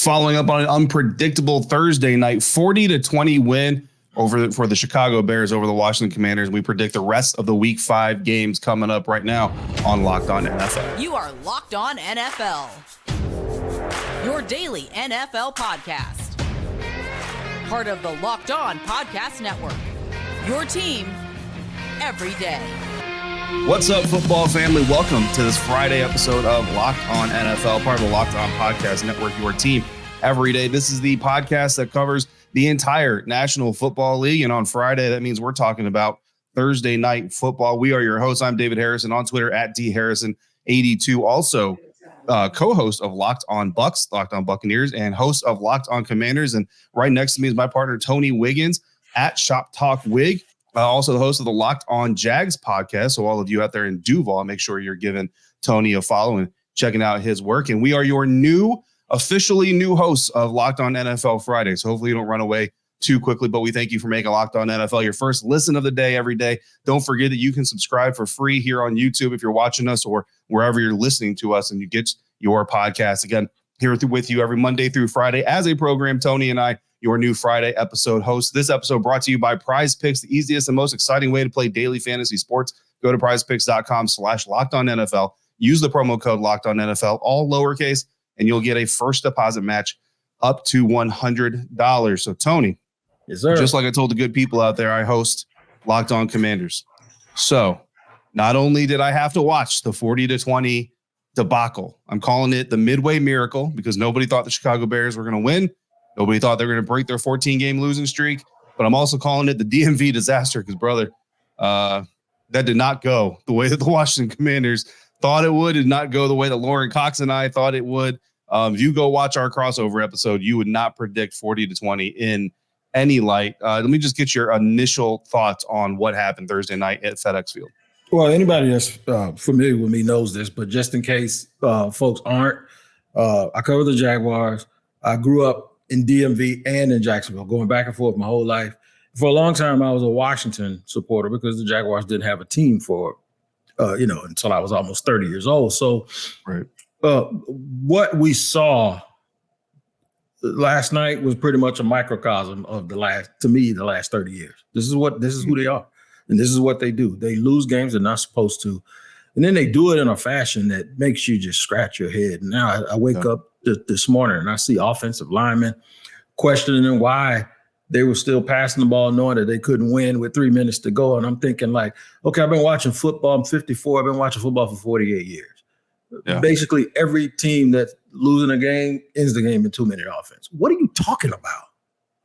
Following up on an unpredictable Thursday night 40-20 win for the Chicago Bears over the Washington Commanders. We predict the rest of the Week 5 games coming up right now on Locked On NFL. You are Locked On NFL, your daily NFL podcast. Part of the Locked On Podcast Network, your team every day. What's up, football family? Welcome to this Friday episode of Locked On NFL, part of the Locked On Podcast Network, your team every day. This is the podcast that covers the entire National Football League. And on Friday, that means we're talking about Thursday night football. We are your hosts. I'm David Harrison on Twitter at DHarrison82. Also, co-host of Locked On Bucks, Locked On Buccaneers, and host of Locked On Commanders. And right next to me is my partner, Tony Wiggins at Shop Talk Wig. Also the host of the Locked On Jags podcast. So all of you out there in Duval, make sure you're giving Tony a follow and checking out his work. And we are your officially new hosts of Locked On NFL Friday. So hopefully you don't run away too quickly, but we thank you for making Locked On NFL your first listen of the day every day. Don't forget that you can subscribe for free here on YouTube if you're watching us or wherever you're listening to us, and you get your podcast. Again, here with you every Monday through Friday as a program. Tony and I, your new Friday episode host. This episode brought to you by PrizePicks, the easiest and most exciting way to play daily fantasy sports. Go to prizepicks.com/LockedOnNFL. Use the promo code LockedOnNFL, all lowercase, and you'll get a first deposit match up to $100. So, Tony, yes, sir. Just like I told the good people out there, I host Locked On Commanders. So, not only did I have to watch the 40-20 debacle, I'm calling it the Midway Miracle because nobody thought the Chicago Bears were going to win. Nobody thought they were going to break their 14-game losing streak, but I'm also calling it the DMV disaster because, brother, that did not go the way that the Washington Commanders thought it would. It did not go the way that Lauren Cox and I thought it would. If you go watch our crossover episode, you would not predict 40-20 in any light. Let me just get your initial thoughts on what happened Thursday night at FedEx Field. Well, anybody that's familiar with me knows this, but just in case folks aren't, I cover the Jaguars. I grew up in DMV and in Jacksonville, going back and forth my whole life. For a long time, I was a Washington supporter because the Jaguars didn't have a team for, until I was almost 30 years old. So right. What we saw last night was pretty much a microcosm of the last 30 years. This is who they are. And this is what they do. They lose games they're not supposed to. And then they do it in a fashion that makes you just scratch your head. And now I wake up this morning and I see offensive linemen questioning why they were still passing the ball, knowing that they couldn't win with 3 minutes to go. And I'm thinking like, okay, I've been watching football. I'm 54. I've been watching football for 48 years. Yeah. Basically, every team that's losing a game ends the game in 2-minute offense. What are you talking about?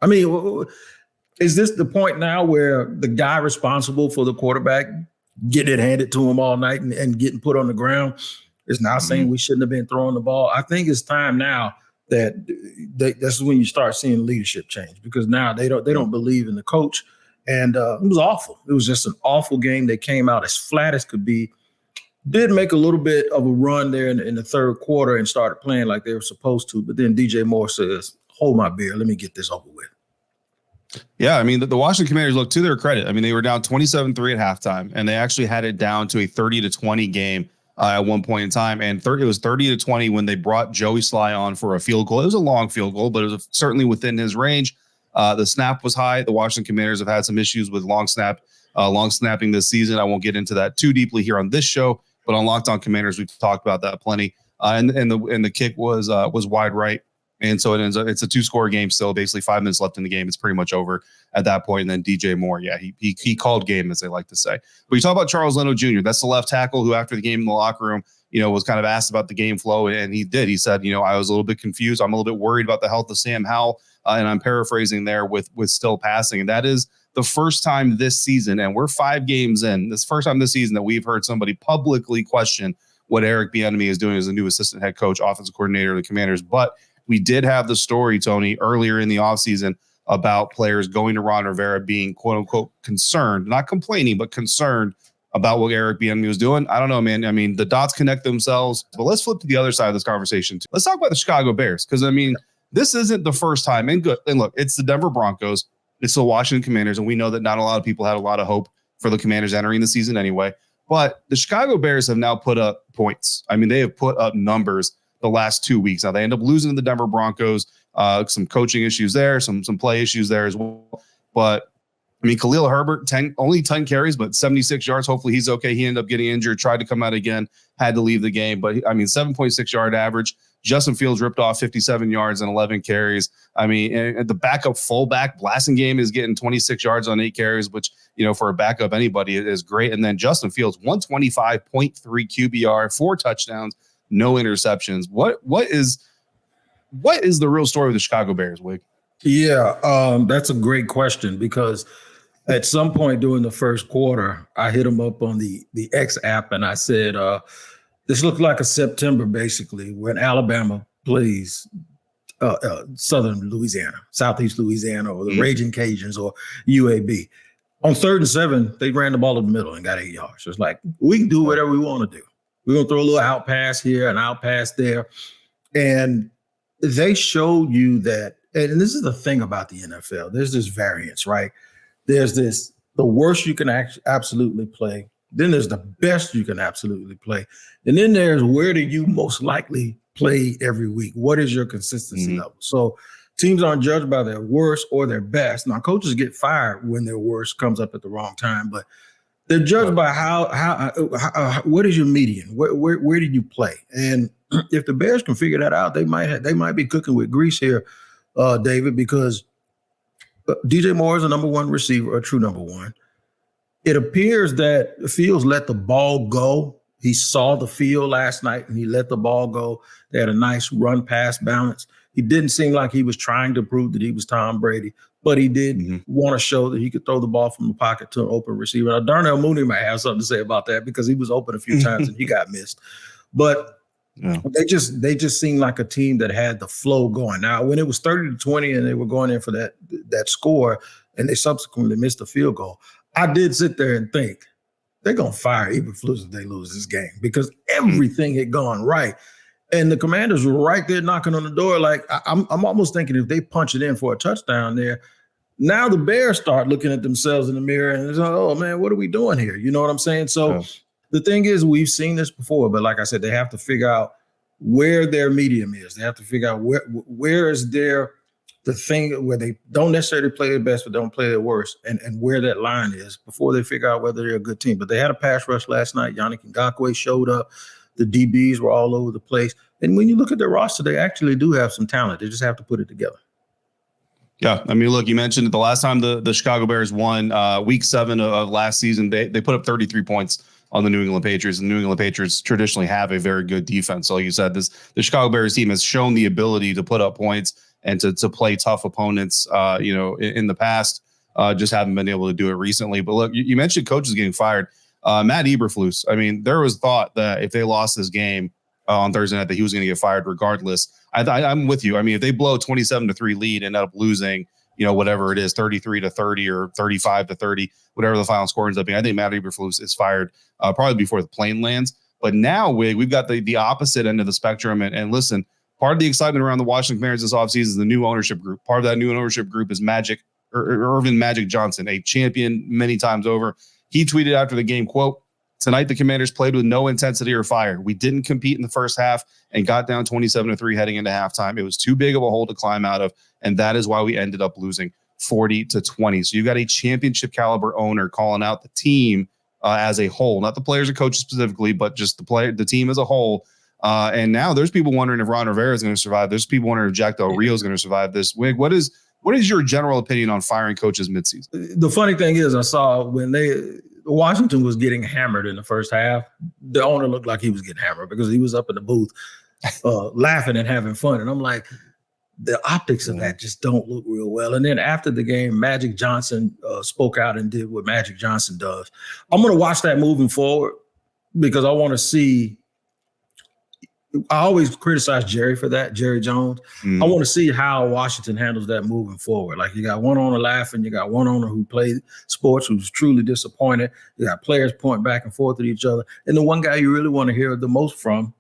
I mean, is this the point now where the guy responsible for the quarterback getting it handed to him all night and getting put on the ground is now saying we shouldn't have been throwing the ball? I think it's time now that that's when you start seeing leadership change, because now they don't believe in the coach. And it was awful. It was just an awful game. They came out as flat as could be. Did make a little bit of a run there in the third quarter and started playing like they were supposed to. But then DJ Moore says, hold my beer. Let me get this over with. Yeah, I mean, the Washington Commanders, look, to their credit, I mean, they were down 27-3 at halftime, and they actually had it down to a 30-20 game at one point in time. And it was 30-20 when they brought Joey Sly on for a field goal. It was a long field goal, but it was certainly within his range. The snap was high. The Washington Commanders have had some issues with long snapping this season. I won't get into that too deeply here on this show, but on Locked On Commanders, we've talked about that plenty. And the kick was wide right. And so it's a 2-score game still, basically 5 minutes left in the game. It's pretty much over at that point. And then DJ Moore, yeah, he called game, as they like to say. But you talk about Charles Leno Jr., that's the left tackle who after the game in the locker room, was kind of asked about the game flow. And he did. He said, I was a little bit confused. I'm a little bit worried about the health of Sam Howell. And I'm paraphrasing there with still passing. And that is the first time this season, and we're 5 games in, this first time this season that we've heard somebody publicly question what Eric Bieniemy is doing as the new assistant head coach, offensive coordinator of the Commanders. But we did have the story, Tony, earlier in the offseason about players going to Ron Rivera being, quote unquote, concerned, not complaining, but concerned about what Eric Bieniemy was doing. I don't know, man. I mean, the dots connect themselves. But let's flip to the other side of this conversation, too. Let's talk about the Chicago Bears, because, I mean, this isn't the first time. And look, it's the Denver Broncos. It's the Washington Commanders. And we know that not a lot of people had a lot of hope for the Commanders entering the season anyway. But the Chicago Bears have now put up points. I mean, they have put up numbers the last 2 weeks. Now they end up losing to the Denver Broncos, some coaching issues there, some play issues there as well. But I mean, Khalil Herbert, only 10 carries, but 76 yards. Hopefully he's okay. He ended up getting injured, tried to come out again, had to leave the game. But I mean, 7.6 yard average. Justin Fields ripped off 57 yards and 11 carries. I mean, and the backup fullback Blasingame is getting 26 yards on 8 carries, which, for a backup anybody is great. And then Justin Fields, 125.3 QBR, 4 touchdowns, no interceptions. What is the real story of the Chicago Bears, Wig? Yeah, that's a great question, because at some point during the first quarter, I hit him up on the X app and I said, this looked like a September, basically, when Alabama plays Southern Louisiana, Southeast Louisiana, or the Raging Cajuns, or UAB. On 3rd and 7, they ran the ball in the middle and got 8 yards. It's like, we can do whatever we want to do. We're going to throw a little out pass here, an out pass there. And they showed you that, and this is the thing about the NFL, there's this variance, right? There's the worst you can absolutely play. Then there's the best you can absolutely play. And then there's where do you most likely play every week? What is your consistency level? So teams aren't judged by their worst or their best. Now, coaches get fired when their worst comes up at the wrong time, but they're judged by how what is your median? Where did you play? And if the Bears can figure that out, they might be cooking with grease here, David, because DJ Moore is a number 1 receiver, a true number 1. It appears that Fields let the ball go. He saw the field last night and he let the ball go. They had a nice run pass balance. He didn't seem like he was trying to prove that he was Tom Brady, but he did want to show that he could throw the ball from the pocket to an open receiver. Now, Darnell Mooney might have something to say about that, because he was open a few times and he got missed. But they just seemed like a team that had the flow going. Now, when it was 30-20 and they were going in for that score and they subsequently missed the field goal, I did sit there and think, they're going to fire Eberflus if they lose this game, because everything had gone right. And the Commanders were right there knocking on the door. Like, I'm almost thinking if they punch it in for a touchdown there, now the Bears start looking at themselves in the mirror and they're like, oh, man, what are we doing here? You know what I'm saying? So the thing is, we've seen this before, but like I said, they have to figure out where their medium is. They have to figure out where is the thing where they don't necessarily play their best, but don't play their worst, and where that line is before they figure out whether they're a good team. But they had a pass rush last night. Yannick Ngakoue showed up. The DBs were all over the place. And when you look at their roster, they actually do have some talent. They just have to put it together. Yeah, I mean, look, you mentioned it the last time the Chicago Bears won, week 7 of last season, they put up 33 points on the New England Patriots. And the New England Patriots traditionally have a very good defense. So like you said, the Chicago Bears team has shown the ability to put up points and to play tough opponents, in the past. Just haven't been able to do it recently. But look, you mentioned coaches getting fired. Matt Eberflus, I mean, there was thought that if they lost this game on Thursday night that he was going to get fired regardless. I'm with you. I mean, if they blow a 27-3 lead and end up losing, whatever it is, 33-30 or 35-30, whatever the final score ends up being, I think Matt Eberflus is fired probably before the plane lands. But now, we've got the opposite end of the spectrum. And listen, part of the excitement around the Washington Commanders this offseason is the new ownership group. Part of that new ownership group is Irvin Magic Johnson, a champion many times over. He tweeted after the game, quote, "Tonight, the Commanders played with no intensity or fire. We didn't compete in the first half and got down 27-3 heading into halftime. It was too big of a hole to climb out of, and that is why we ended up losing 40-20. So you've got a championship caliber owner calling out the team as a whole, not the players or coaches specifically, but just the team as a whole. And now there's people wondering if Ron Rivera is going to survive. There's people wondering if Jack Del Rio is going to survive this. Wig, what is your general opinion on firing coaches midseason? The funny thing is, I saw when Washington was getting hammered in the first half, the owner looked like he was getting hammered because he was up in the booth laughing and having fun. And I'm like, the optics of that just don't look real well. And then after the game, Magic Johnson spoke out and did what Magic Johnson does. I'm going to watch that moving forward because I want to see. I always criticize Jerry for that, Jerry Jones. I want to see how Washington handles that moving forward. Like, you got one owner laughing, you got one owner who played sports who's truly disappointed. You got players pointing back and forth at each other. And the one guy you really want to hear the most from,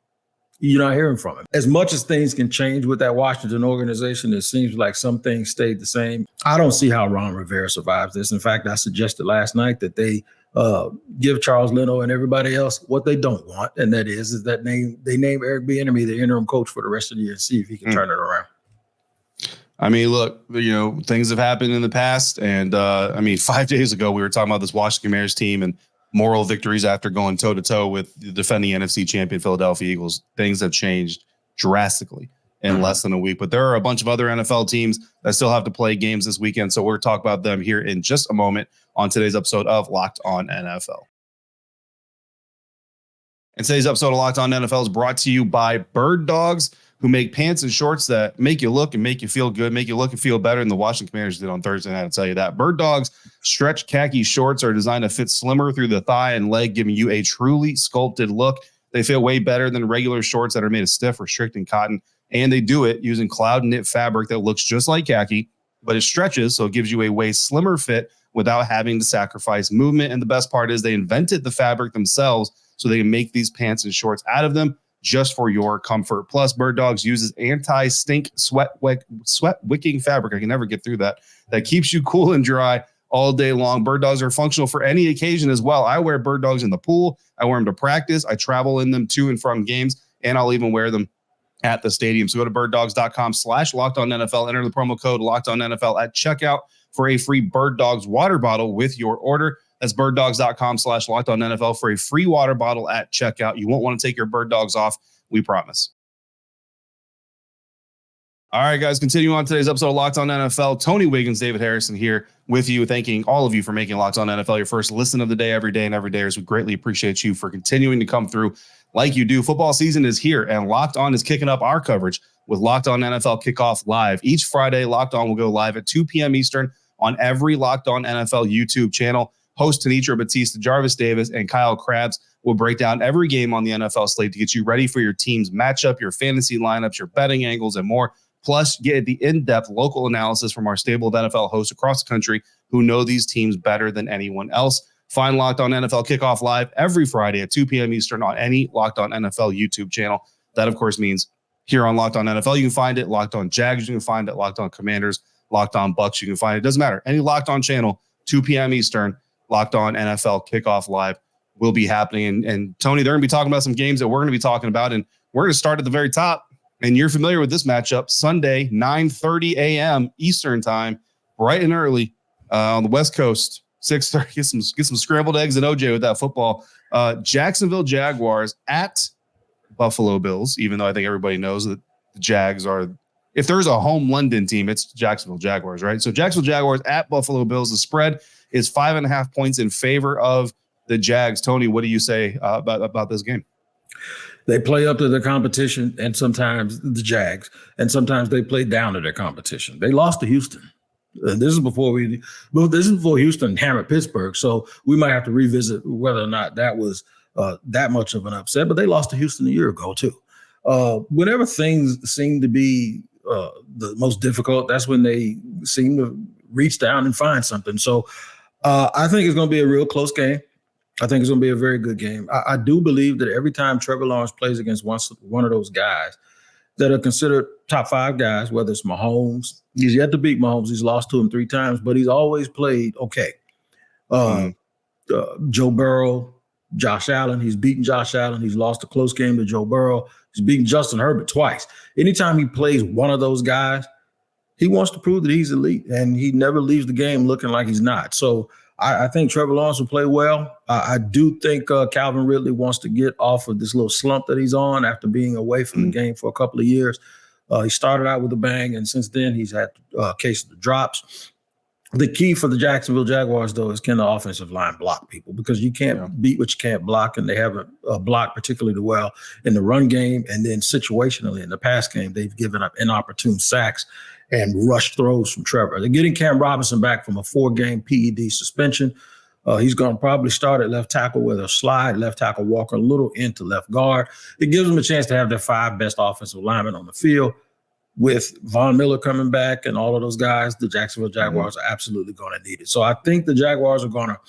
you're not hearing from him. As much as things can change with that Washington organization, it seems like some things stayed the same. I don't see how Ron Rivera survives this. In fact, I suggested last night that they give Charles Leno and everybody else what they don't want, and that is that they name Eric Bieniemy the interim coach for the rest of the year and see if he can turn it around. I mean, look, things have happened in the past. And 5 days ago, we were talking about this Washington Commanders team and moral victories after going toe to toe with the defending NFC champion Philadelphia Eagles. Things have changed drastically in less than a week. But there are a bunch of other NFL teams that still have to play games this weekend. So we're going to talk about them here in just a moment on today's episode of Locked On NFL. And today's episode of Locked On NFL is brought to you by Bird Dogs, who make pants and shorts that make you look and make you feel good, make you look and feel better than the Washington Commanders did on Thursday night. I'll tell you that. Bird Dogs stretch khaki shorts are designed to fit slimmer through the thigh and leg, giving you a truly sculpted look. They feel way better than regular shorts that are made of stiff, restricting cotton. And they do it using cloud knit fabric that looks just like khaki, but it stretches, so it gives you a way slimmer fit without having to sacrifice movement. And the best part is they invented the fabric themselves so they can make these pants and shorts out of them just for your comfort. Plus, Bird Dogs uses anti-stink sweat wicking fabric. I can never get through that. That keeps you cool and dry all day long. Bird Dogs are functional for any occasion as well. I wear Bird Dogs in the pool. I wear them to practice. I travel in them to and from games, and I'll even wear them at the stadium. So go to birddogs.com/LockedOnNFL. Enter the promo code LockedOnNFL at checkout for a free Bird Dogs water bottle with your order. That's birddogs.com/LockedOnNFL for a free water bottle at checkout. You won't want to take your Bird Dogs off. We promise. All right, guys, continuing on today's episode of Locked On NFL. Tony Wiggins, David Harrison here with you, thanking all of you for making Locked On NFL your first listen of the day, every day and every day. We greatly appreciate you for continuing to come through like you do. Football season is here, and Locked On is kicking up our coverage with Locked On NFL Kickoff Live. Each Friday, Locked On will go live at 2 p.m. Eastern on every Locked On NFL YouTube channel. Host Tanitra Batista, Jarvis Davis, and Kyle Krabs will break down every game on the NFL slate to get you ready for your team's matchup, your fantasy lineups, your betting angles, and more. Plus, get the in-depth local analysis from our stable of NFL hosts across the country who know these teams better than anyone else. Find Locked On NFL Kickoff Live every Friday at 2 p.m. Eastern on any Locked On NFL YouTube channel. That, of course, means here on Locked On NFL, you can find it. Locked On Jags, you can find it. Locked On Commanders, Locked On Bucks, you can find it. It doesn't matter. Any Locked On channel, 2 p.m. Eastern, Locked On NFL Kickoff Live will be happening. And Tony, they're going to be talking about some games that we're going to be talking about. And we're going to start at the very top. And you're familiar with this matchup, Sunday, 9:30 a.m. Eastern time, bright and early on the West Coast, 6:30. Get some scrambled eggs and OJ with that football. Jacksonville Jaguars at Buffalo Bills, even though I think everybody knows that the Jags are, if there's a home London team, it's Jacksonville Jaguars, right? So Jacksonville Jaguars at Buffalo Bills. The spread is 5.5 points in favor of the Jags. Tony, what do you say about this game? They play up to their competition, and sometimes the Jags, and sometimes they play down to their competition. They lost to Houston. This is before Houston hammered Pittsburgh, so we might have to revisit whether or not that was that much of an upset. But they lost to Houston a year ago too. Whenever things seem to be the most difficult, that's when they seem to reach down and find something. So I think it's going to be a real close game. I think it's going to be a very good game. I do believe that every time Trevor Lawrence plays against one of those guys that are considered top 5 guys, whether it's Mahomes, he's yet to beat Mahomes. He's lost to him 3 times, but he's always played okay. Joe Burrow, Josh Allen, he's beaten Josh Allen. He's lost a close game to Joe Burrow. He's beaten Justin Herbert twice. Anytime he plays one of those guys, he wants to prove that he's elite, and he never leaves the game looking like he's not. So I think Trevor Lawrence will play well. I do think Calvin Ridley wants to get off of this little slump that he's on after being away from the game for a couple of years. He started out with a bang, and since then he's had a case of the drops. The key for the Jacksonville Jaguars, though, is can the offensive line block people, because you can't beat what you can't block, and they haven't blocked particularly well in the run game. And then situationally in the pass game, they've given up inopportune sacks and rush throws from Trevor. They're getting Cam Robinson back from a 4-game PED suspension. He's going to probably start at left tackle with a slide left tackle Walker a little into left guard. It gives them a chance to have their 5 best offensive linemen on the field. With Von Miller coming back and all of those guys, the Jacksonville Jaguars are absolutely going to need it. So I think the Jaguars are going to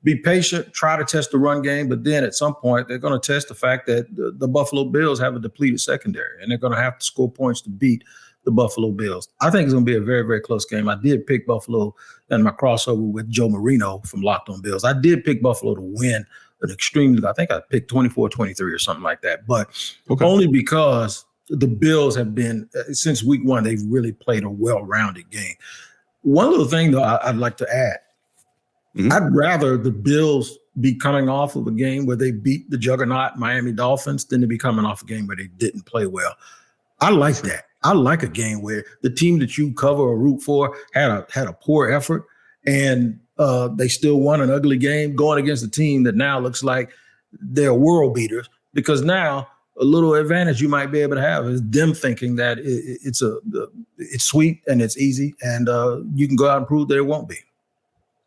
be patient, try to test the run game, but then at some point they're going to test the fact that the Buffalo Bills have a depleted secondary, and they're going to have to score points to beat the Buffalo Bills. I think it's going to be a very, very close game. I did pick Buffalo in my crossover with Joe Marino from Locked On Bills. I did pick Buffalo to win an extremely, I think I picked 24-23 or something like that, but only because the Bills have been, since week one, they've really played a well-rounded game. One little thing, though, I'd like to add. I'd rather the Bills be coming off of a game where they beat the juggernaut Miami Dolphins than to be coming off a game where they didn't play well. I like that. I like a game where the team that you cover or root for had a poor effort and they still won an ugly game going against a team that now looks like they're world beaters, because now a little advantage you might be able to have is them thinking that it's sweet and it's easy and you can go out and prove that it won't be.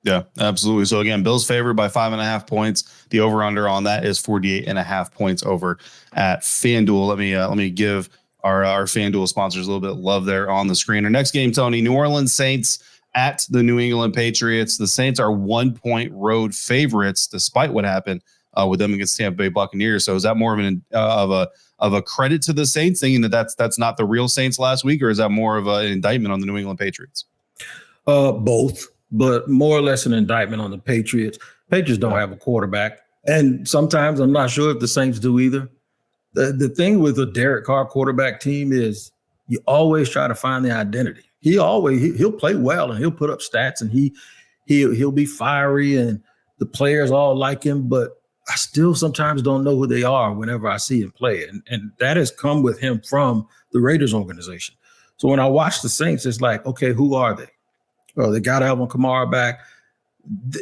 Yeah, absolutely. So again, Bills favored by 5.5 points. The over/under on that is 48.5 points over at FanDuel. Let me give our FanDuel sponsors a little bit of love there on the screen. Our next game, Tony, New Orleans Saints at the New England Patriots. The Saints are 1-point road favorites, despite what happened with them against Tampa Bay Buccaneers. So is that more of a credit to the Saints, thinking that that's not the real Saints last week, or is that more of an indictment on the New England Patriots? Both. But more or less an indictment on the Patriots. Patriots don't have a quarterback. And sometimes I'm not sure if the Saints do either. The thing with a Derek Carr quarterback team is you always try to find the identity. He'll play well and he'll put up stats and he'll be fiery and the players all like him, but I still sometimes don't know who they are whenever I see him play. And that has come with him from the Raiders organization. So when I watch the Saints, it's like, okay, who are they? Oh, they got Alvin Kamara back.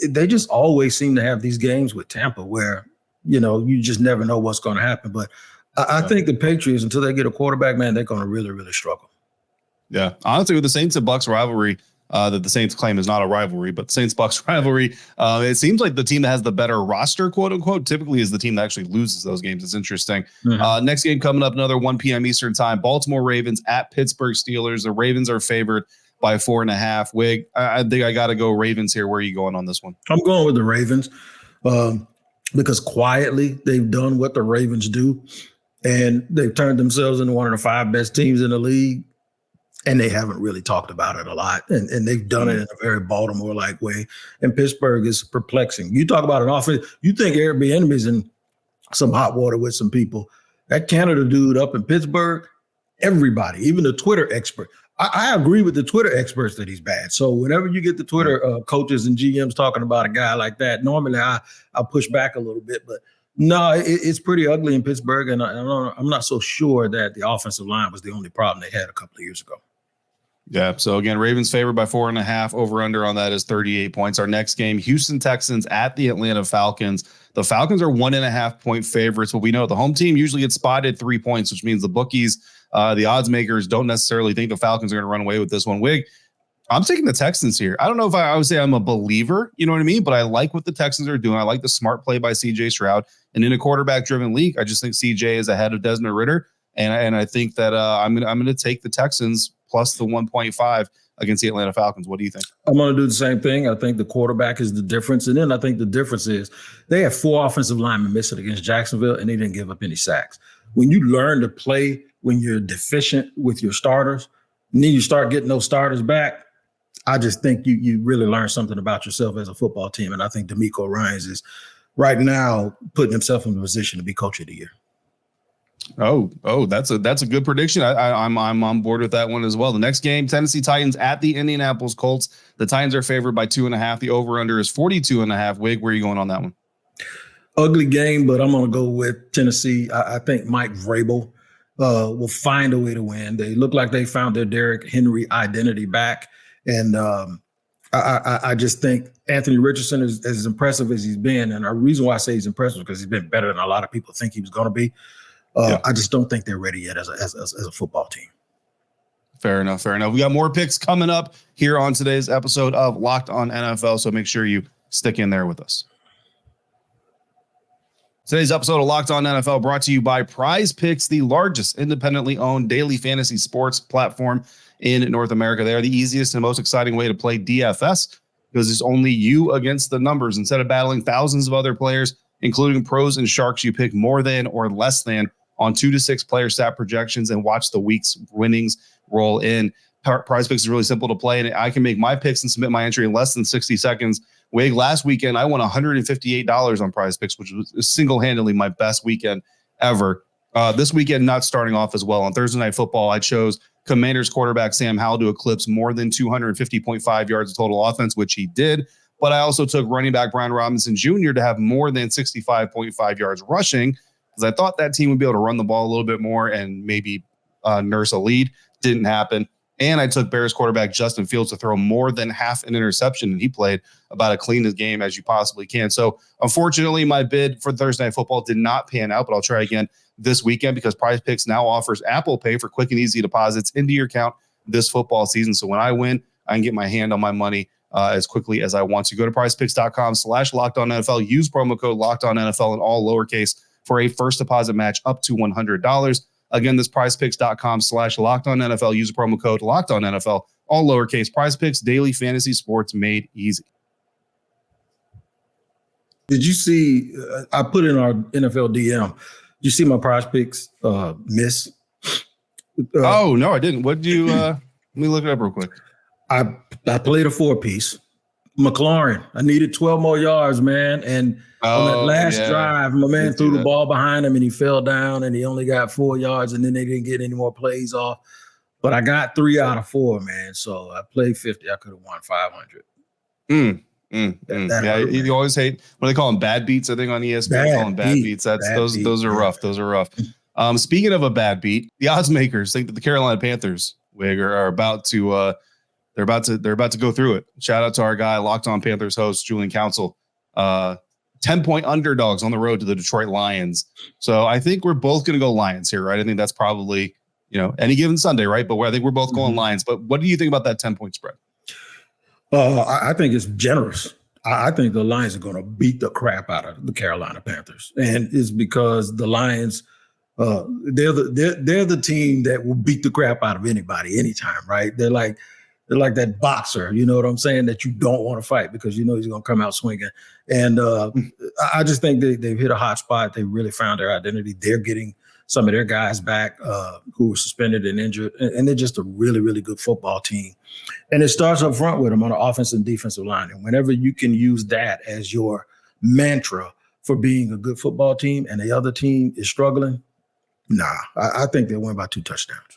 They just always seem to have these games with Tampa where, you just never know what's going to happen. But I think the Patriots, until they get a quarterback, man, they're going to really, really struggle. Yeah. Honestly, with the Saints and Bucks rivalry, that the Saints claim is not a rivalry, but Saints-Bucks rivalry, it seems like the team that has the better roster, quote unquote, typically is the team that actually loses those games. It's interesting. Next game coming up, another 1 p.m. Eastern time, Baltimore Ravens at Pittsburgh Steelers. The Ravens are favored by 4.5. Wig, I think I got to go Ravens here. Where are you going on this one? I'm going with the Ravens because quietly they've done what the Ravens do, and they've turned themselves into one of the 5 best teams in the league, and they haven't really talked about it a lot, and they've done it in a very Baltimore-like way, and Pittsburgh is perplexing. You talk about an offense, you think Airbnb's in some hot water with some people. That Canada dude up in Pittsburgh, everybody, even the Twitter expert, I agree with the Twitter experts that he's bad. So whenever you get the Twitter coaches and GMs talking about a guy like that, normally I'll push back a little bit. But no, it's pretty ugly in Pittsburgh. And I'm not so sure that the offensive line was the only problem they had a couple of years ago. Yeah. So again, Ravens favored by 4.5. Over under on that is 38 points. Our next game, Houston Texans at the Atlanta Falcons. The Falcons are 1.5 point favorites, but we know the home team usually gets spotted 3 points, which means the bookies, the odds makers, don't necessarily think the Falcons are going to run away with this one. Wig, I'm taking the Texans here. I don't know if I would say I'm a believer, you know what I mean? But I like what the Texans are doing. I like the smart play by CJ Stroud. And in a quarterback-driven league, I just think CJ is ahead of Desmond Ridder. And I think that I'm going to take the Texans plus the 1.5 against the Atlanta Falcons. What do you think? I'm going to do the same thing. I think the quarterback is the difference. And then I think the difference is they have 4 offensive linemen missing against Jacksonville, and they didn't give up any sacks. When you learn to play when you're deficient with your starters, and then you start getting those starters back, I just think you really learn something about yourself as a football team. And I think DeMeco Ryans is right now putting himself in a position to be coach of the year. Oh, that's a good prediction. I'm on board with that one as well. The next game, Tennessee Titans at the Indianapolis Colts. The Titans are favored by 2.5. The over/under is 42.5. Wig, where are you going on that one? Ugly game, but I'm going to go with Tennessee. I think Mike Vrabel will find a way to win. They look like they found their Derrick Henry identity back, and I just think Anthony Richardson is as impressive as he's been. And the reason why I say he's impressive is because he's been better than a lot of people think he was going to be. I just don't think they're ready yet as a football team. Fair enough. We got more picks coming up here on today's episode of Locked On NFL, so make sure you stick in there with us. Today's episode of Locked On NFL brought to you by PrizePicks, the largest independently owned daily fantasy sports platform in North America. They are the easiest and most exciting way to play DFS because it's only you against the numbers. Instead of battling thousands of other players, including pros and sharks, you pick more than or less than on 2 to 6 player stat projections and watch the week's winnings roll in. PrizePicks is really simple to play, and I can make my picks and submit my entry in less than 60 seconds. Wig, last weekend, I won $158 on PrizePicks, which was single-handedly my best weekend ever. This weekend, not starting off as well. On Thursday Night Football, I chose Commanders quarterback Sam Howell to eclipse more than 250.5 yards of total offense, which he did. But I also took running back Brian Robinson Jr. to have more than 65.5 yards rushing, because I thought that team would be able to run the ball a little bit more and maybe nurse a lead. Didn't happen. And I took Bears quarterback Justin Fields to throw more than half an interception, and he played about as clean a game as you possibly can. So unfortunately, my bid for Thursday Night Football did not pan out, but I'll try again this weekend because PrizePicks now offers Apple Pay for quick and easy deposits into your account this football season. So when I win, I can get my hand on my money as quickly as I want to. Go to prizepicks.com/LockedOnNFL. Use promo code LockedOnNFL in all lowercase for a first deposit match up to $100. Again, this prizepicks.com/LockedOnNFL. Use the promo code LockedOnNFL, all lowercase. PrizePicks, daily fantasy sports made easy. Did you see, I put in our NFL DM, you see my PrizePicks miss? Oh, no, I didn't. What did you, let me look it up real quick. I played a 4-piece. McLaurin, I needed 12 more yards, man. And on that last drive, my man threw the ball behind him and he fell down and he only got 4 yards and then they didn't get any more plays off. But I got 3 out of 4, man. So I played 50. I could have won 500. Yeah, you always hate when they call them bad beats. I think on ESPN they call them bad beats. Those are rough. Those are rough. Speaking of a bad beat, the odds makers think that the Carolina Panthers are about to they're about to go through it. Shout out to our guy, Locked On Panthers host Julian Council. 10-point underdogs on the road to the Detroit Lions. So I think we're both going to go Lions here, right? I think that's probably, any given Sunday, right? But I think we're both going Lions. But what do you think about that 10-point spread? I think it's generous. I think the Lions are going to beat the crap out of the Carolina Panthers. And it's because the Lions, they're the team that will beat the crap out of anybody, anytime, right? They're like that boxer, you know what I'm saying, that you don't want to fight because you know he's going to come out swinging. And I just think they've hit a hot spot. They really found their identity. They're getting some of their guys back who were suspended and injured. And they're just a really, really good football team. And it starts up front with them on the offensive and defensive line. And whenever you can use that as your mantra for being a good football team and the other team is struggling, I think they'll win by 2 touchdowns.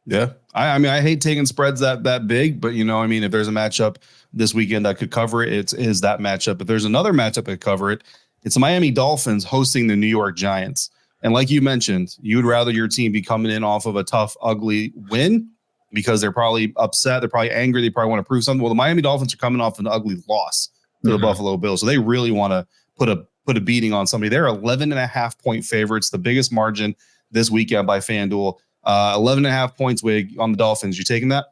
Yeah. I mean, I hate taking spreads that big, but if there's a matchup this weekend that could cover it, it is that matchup. If there's another matchup that could cover it, it's the Miami Dolphins hosting the New York Giants. And like you mentioned, you'd rather your team be coming in off of a tough, ugly win because they're probably upset. They're probably angry. They probably want to prove something. Well, the Miami Dolphins are coming off an ugly loss to the Buffalo Bills. So they really want to put a beating on somebody. They're 11.5-point favorites, the biggest margin this weekend by FanDuel. 11.5 points, Wig, on the Dolphins. You taking that?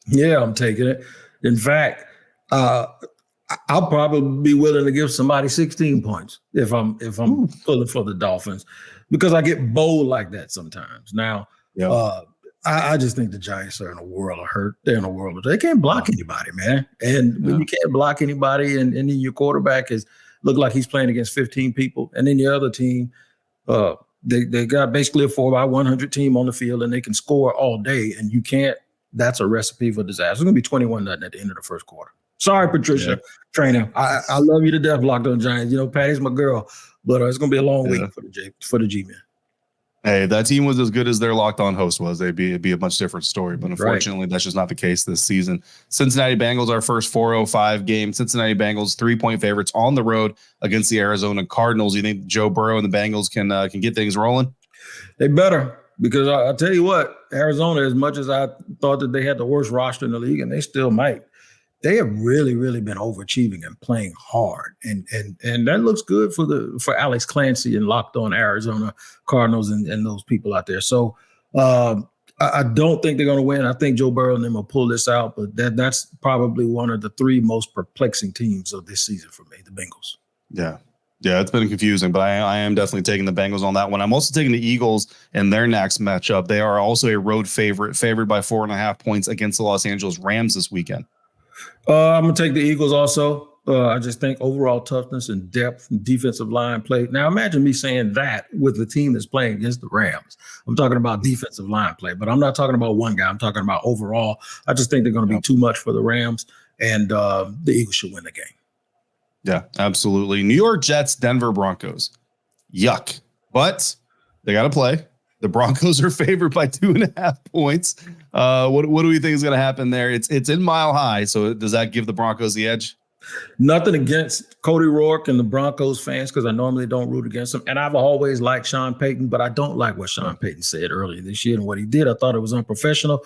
Yeah, I'm taking it. In fact, I'll probably be willing to give somebody 16 points if I'm pulling for the Dolphins because I get bold like that sometimes. Now, I just think the Giants are in a world of hurt. They're in a world of they can't block anybody, man. And when you can't block anybody, and then your quarterback look like he's playing against 15 people, and then your other team, they got basically a 4x100 team on the field, and they can score all day, and you can't. That's a recipe for disaster. It's going to be 21-0 at the end of the first quarter. Sorry, Patricia, trainer. I love you to death, Locked On Giants. Patty's my girl, but it's going to be a long week for the G-men. Hey, that team was as good as their Locked On host was. It'd be a much different story, but unfortunately, that's just not the case this season. Cincinnati Bengals, our first 4:05 game. Cincinnati Bengals 3-point favorites on the road against the Arizona Cardinals. You think Joe Burrow and the Bengals can get things rolling? They better, because I'll tell you what, Arizona, as much as I thought that they had the worst roster in the league, and they still might, they have really, really been overachieving and playing hard. And that looks good for Alex Clancy and Locked On Arizona Cardinals and those people out there. So I don't think they're going to win. I think Joe Burrow and them will pull this out, but that's probably one of the 3 most perplexing teams of this season for me, the Bengals. Yeah. Yeah, it's been confusing, but I am definitely taking the Bengals on that one. I'm also taking the Eagles in their next matchup. They are also a road favored by 4.5 points against the Los Angeles Rams this weekend. I'm going to take the Eagles also. I just think overall toughness and depth and defensive line play. Now, imagine me saying that with the team that's playing against the Rams. I'm talking about defensive line play, but I'm not talking about one guy. I'm talking about overall. I just think they're going to be too much for the Rams, and the Eagles should win the game. Yeah, absolutely. New York Jets, Denver Broncos. Yuck. But they got to play. The Broncos are favored by 2.5 points. What do we think is going to happen there? It's in Mile High, so does that give the Broncos the edge? Nothing against Cody Rourke and the Broncos fans, because I normally don't root against them. And I've always liked Sean Payton, but I don't like what Sean Payton said earlier this year and what he did. I thought it was unprofessional.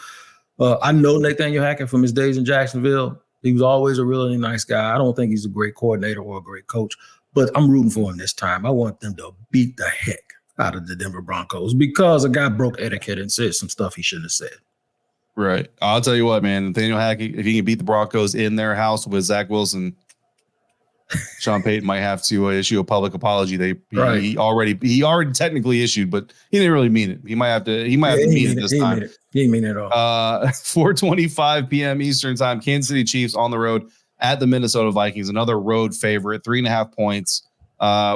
I know Nathaniel Hackett from his days in Jacksonville. He was always a really nice guy. I don't think he's a great coordinator or a great coach, but I'm rooting for him this time. I want them to beat the heck out of the Denver Broncos because a guy broke etiquette and said some stuff he shouldn't have said. Right. I'll tell you what, man. Nathaniel Hackett, if he can beat the Broncos in their house with Zach Wilson, Sean Payton might have to issue a public apology. He already technically issued, but he didn't really mean it. He might have to mean it this time. He didn't mean it at all. 4:25 p.m. Eastern time. Kansas City Chiefs on the road at the Minnesota Vikings. Another road favorite, 3.5 points.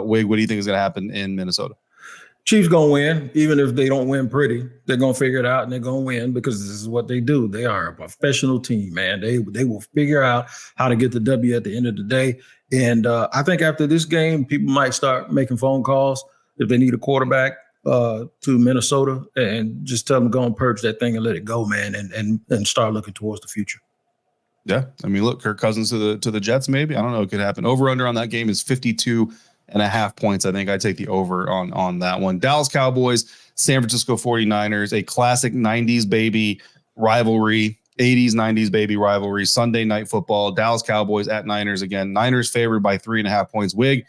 Wig, what do you think is going to happen in Minnesota? Chiefs going to win, even if they don't win pretty. They're going to figure it out, and they're going to win because this is what they do. They are a professional team, man. They will figure out how to get the W at the end of the day. And I think after this game, people might start making phone calls if they need a quarterback to Minnesota and just tell them go and purge that thing and let it go, man, and start looking towards the future. Yeah. I mean, look, Kirk Cousins to the Jets, maybe. I don't know what could happen. Over-under on that game is 52.5 points. I think I take the over on that one. Dallas Cowboys, San Francisco 49ers, a classic 90s baby rivalry, 80s, 90s baby rivalry, Sunday night football. Dallas Cowboys at Niners again. Niners favored by 3.5 points. Wig,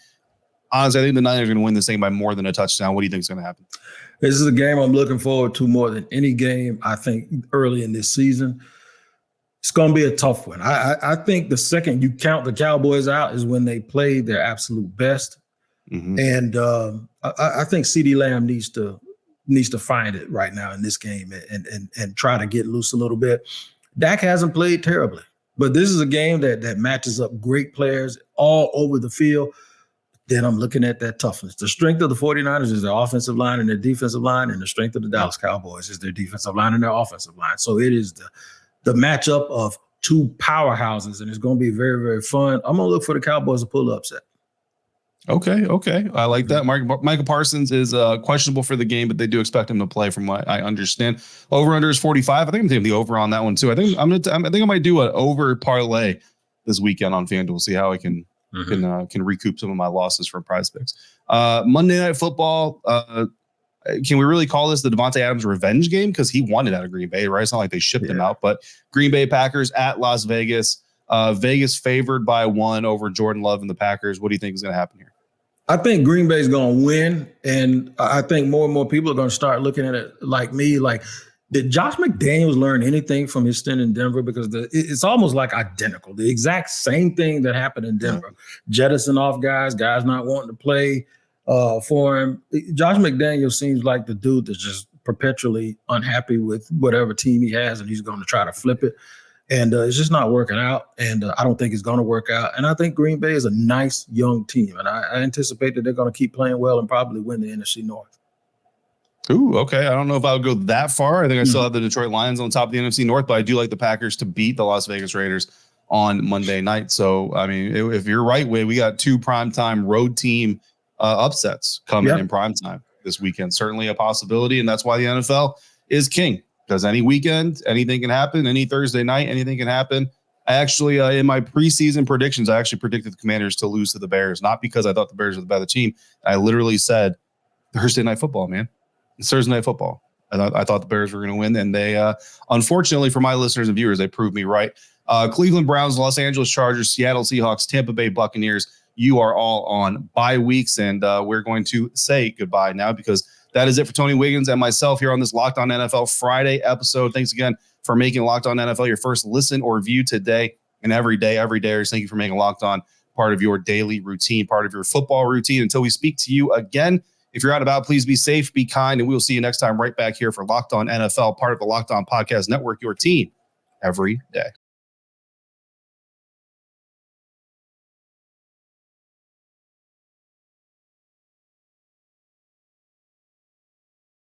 honestly, I think the Niners are going to win this thing by more than a touchdown. What do you think is going to happen? This is a game I'm looking forward to more than any game, I think, early in this season. It's going to be a tough one. I think the second you count the Cowboys out is when they play their absolute best. Mm-hmm. And I think CeeDee Lamb needs to find it right now in this game and try to get loose a little bit. Dak hasn't played terribly, but this is a game that matches up great players all over the field. Then I'm looking at that toughness. The strength of the 49ers is their offensive line and their defensive line, and the strength of the Dallas Cowboys is their defensive line and their offensive line. So it is the matchup of two powerhouses, and it's going to be very, very fun. I'm going to look for the Cowboys to pull the upset. Okay. I like that. Micah Parsons is questionable for the game, but they do expect him to play from what I understand. Over-under is 45. I think I'm taking the over on that one too. I think I might do an over parlay this weekend on FanDuel, see how I can recoup some of my losses from PrizePicks. Monday Night Football. Can we really call this the Davante Adams revenge game? Because he won it out of Green Bay, right? It's not like they shipped him out, but Green Bay Packers at Las Vegas. Vegas favored by 1 over Jordan Love and the Packers. What do you think is going to happen here? I think Green Bay is going to win, and I think more and more people are going to start looking at it like me. Like, did Josh McDaniels learn anything from his stint in Denver? Because it's almost like identical. The exact same thing that happened in Denver. Jettison off guys not wanting to play for him. Josh McDaniels seems like the dude that's just perpetually unhappy with whatever team he has, and he's going to try to flip it. And it's just not working out, and I don't think it's going to work out. And I think Green Bay is a nice young team, and I anticipate that they're going to keep playing well and probably win the NFC North. Ooh, okay. I don't know if I would go that far. I think I still have the Detroit Lions on top of the NFC North, but I do like the Packers to beat the Las Vegas Raiders on Monday night. So, I mean, if you're right, we got 2 primetime road team upsets coming in primetime this weekend. Certainly a possibility, and that's why the NFL is king. Because any weekend, anything can happen. Any Thursday night, anything can happen. I actually, in my preseason predictions, I actually predicted the Commanders to lose to the Bears, not because I thought the Bears were the better team. I literally said Thursday night football, man. It's Thursday night football. I thought the Bears were going to win, and they, unfortunately for my listeners and viewers, they proved me right. Cleveland Browns, Los Angeles Chargers, Seattle Seahawks, Tampa Bay Buccaneers. You are all on bye weeks, and we're going to say goodbye now because that is it for Tony Wiggins and myself here on this Locked On NFL Friday episode. Thanks again for making Locked On NFL your first listen or view today and every day. Thank you for making Locked On part of your daily routine, part of your football routine. Until we speak to you again, if you're out and about, please be safe, be kind, and we will see you next time right back here for Locked On NFL, part of the Locked On Podcast Network, your team every day.